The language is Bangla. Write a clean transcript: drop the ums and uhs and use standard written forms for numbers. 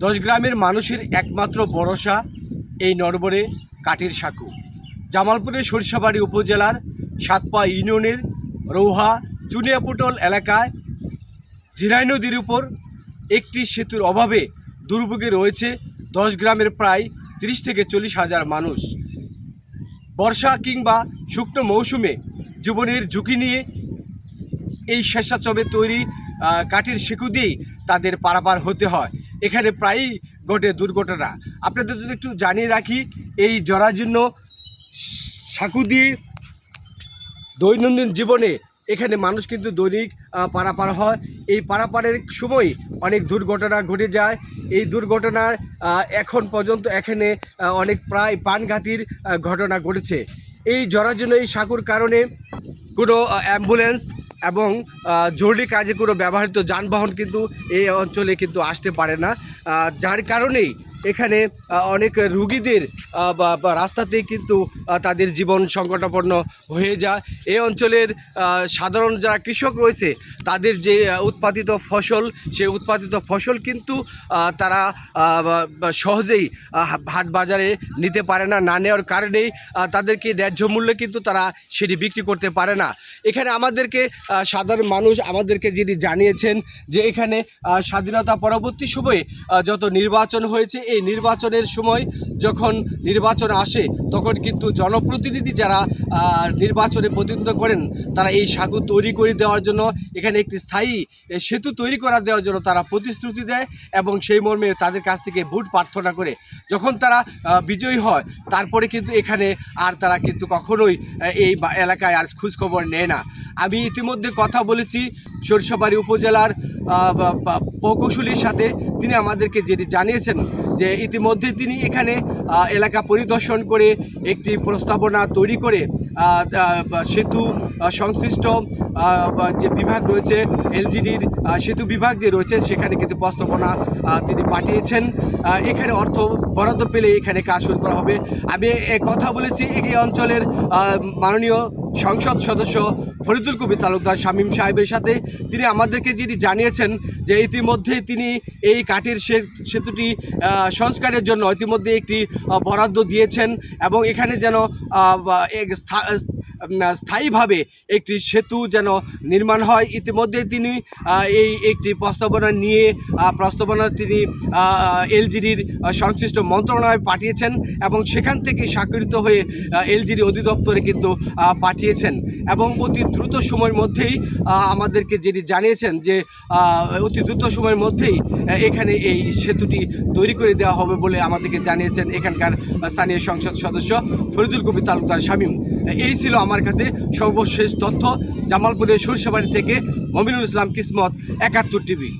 10 গ্রামের মানুষের একমাত্র ভরসা এই নরবরে কাঠের সাঁকো। জামালপুরের সরিষাবাড়ি উপজেলার সাতপা ইউনিয়নের রৌহা চুনিয়াপটল এলাকায় ঝিনাই নদীর উপর একটি সেতুর অভাবে দুর্ভোগে রয়েছে 10 গ্রামের প্রায় 30 থেকে 40 হাজার মানুষ। বর্ষা কিংবা শুকনো মৌসুমে জীবনের ঝুঁকি নিয়ে এই স্বেচ্ছাচারে তৈরি কাঠের সেতু দিয়েই তাদের পারাপার হতে হয়। এখানে প্রায়ই ঘটে দুর্ঘটনা। আপনাদের যদি একটু জানিয়ে রাখি, এই জরাজীর্ণ সাঁকো দিয়ে দৈনন্দিন জীবনে এখানে মানুষ কিন্তু দৈনিক পারাপার হয়। এই পারাপারের সময় অনেক দুর্ঘটনা ঘটে যায়। এই দুর্ঘটনার এখন পর্যন্ত এখানে অনেক প্রায় প্রাণঘাতীর ঘটনা ঘটেছে। এই জরাজীর্ণ এই সাঁকোর কারণে কোনো অ্যাম্বুলেন্স এবং জরুরি কাজে কোনো ব্যবহৃত যানবাহন কিন্তু এই অঞ্চলে কিন্তু আসতে পারে না, যার কারণেই এখানে অনেক রুগীদের রাস্তাতেই কিন্তু তাদের জীবন সংকটাপন্ন হয়ে যায়। এই অঞ্চলের সাধারণ যারা কৃষক রয়েছে তাদের যে উৎপাদিত ফসল, সেই উৎপাদিত ফসল কিন্তু তারা সহজেই হাট বাজারে নিতে পারে না। না নেওয়ার কারণেই তাদেরকে ন্যায্য মূল্যে কিন্তু তারা সেটি বিক্রি করতে পারে না। এখানে আমাদেরকে সাধারণ মানুষ আমাদেরকে যিনি জানিয়েছেন যে এখানে স্বাধীনতা পরবর্তী সময়ে যত নির্বাচন হয়েছে, এই নির্বাচনের সময় যখন নির্বাচন আসে তখন কিন্তু জনপ্রতিনিধি যারা নির্বাচনে প্রতিনিধিত্ব করেন তারা এই সাঁকো তৈরি করে দেওয়ার জন্য, এখানে একটি স্থায়ী সেতু তৈরি করা দেওয়ার জন্য তারা প্রতিশ্রুতি দেয় এবং সেই মর্মে তাদের কাছ থেকে ভোট প্রার্থনা করে। যখন তারা বিজয়ী হয় তারপরে কিন্তু এখানে আর তারা কিন্তু কখনোই এই এলাকায় আর খোঁজখবর নেয় না। আমি ইতিমধ্যে কথা বলেছি সরিষাবাড়ি উপজেলার প্রকৌশলীর সাথে। তিনি আমাদেরকে যেটি জানিয়েছেন যে ইতিমধ্যে তিনি এখানে এলাকা পরিদর্শন করে একটি প্রস্তাবনা তৈরি করে সেতু সংশ্লিষ্ট যে বিভাগ রয়েছে এলজিডির সেতু বিভাগ যে রয়েছে সেখানে কিন্তু প্রস্তাবনা তিনি পাঠিয়েছেন। এখানে অর্থ বরাদ্দ পেলে এখানে কাজ শুরু করা হবে। আমি কথা বলেছি এই অঞ্চলের মাননীয় সংসদ সদস্য ফরিদুল কবির তালুকদার শামীম সাহেবের সাথে। তিনি আমাদেরকে যেটি জানিয়েছেন যে ইতিমধ্যে তিনি এই কাঠের সেতুটি সংস্কারের জন্য ইতিমধ্যে একটি বরাদ্দ দিয়েছেন এবং এখানে যেন স্থায়ীভাবে একটি সেতু যেন নির্মাণ হয়। ইতিমধ্যে তিনি এই একটি প্রস্তাবনা তিনি এলজিডির সংশ্লিষ্ট মন্ত্রণালয়ে পাঠিয়েছেন এবং সেখান থেকে স্বাক্ষরিত হয়ে এলজিডি অধিদপ্তরে কিন্তু পাঠিয়েছেন এবং অতি দ্রুত সময়ের মধ্যেই আমাদেরকে যেটি জানিয়েছেন যে অতি দ্রুত সময়ের মধ্যেই এখানে এই সেতুটি তৈরি করে দেওয়া হবে বলে আমাদেরকে জানিয়েছেন এখানকার স্থানীয় সংসদ সদস্য ফরিদুল কবির তালুকদার শামীম। এই ছিল আমার কাছে সর্বশেষ তথ্য। জামালপুরের সরিষাবাড়ি থেকে মমিনুল ইসলাম কিসমত, 71 টিভি।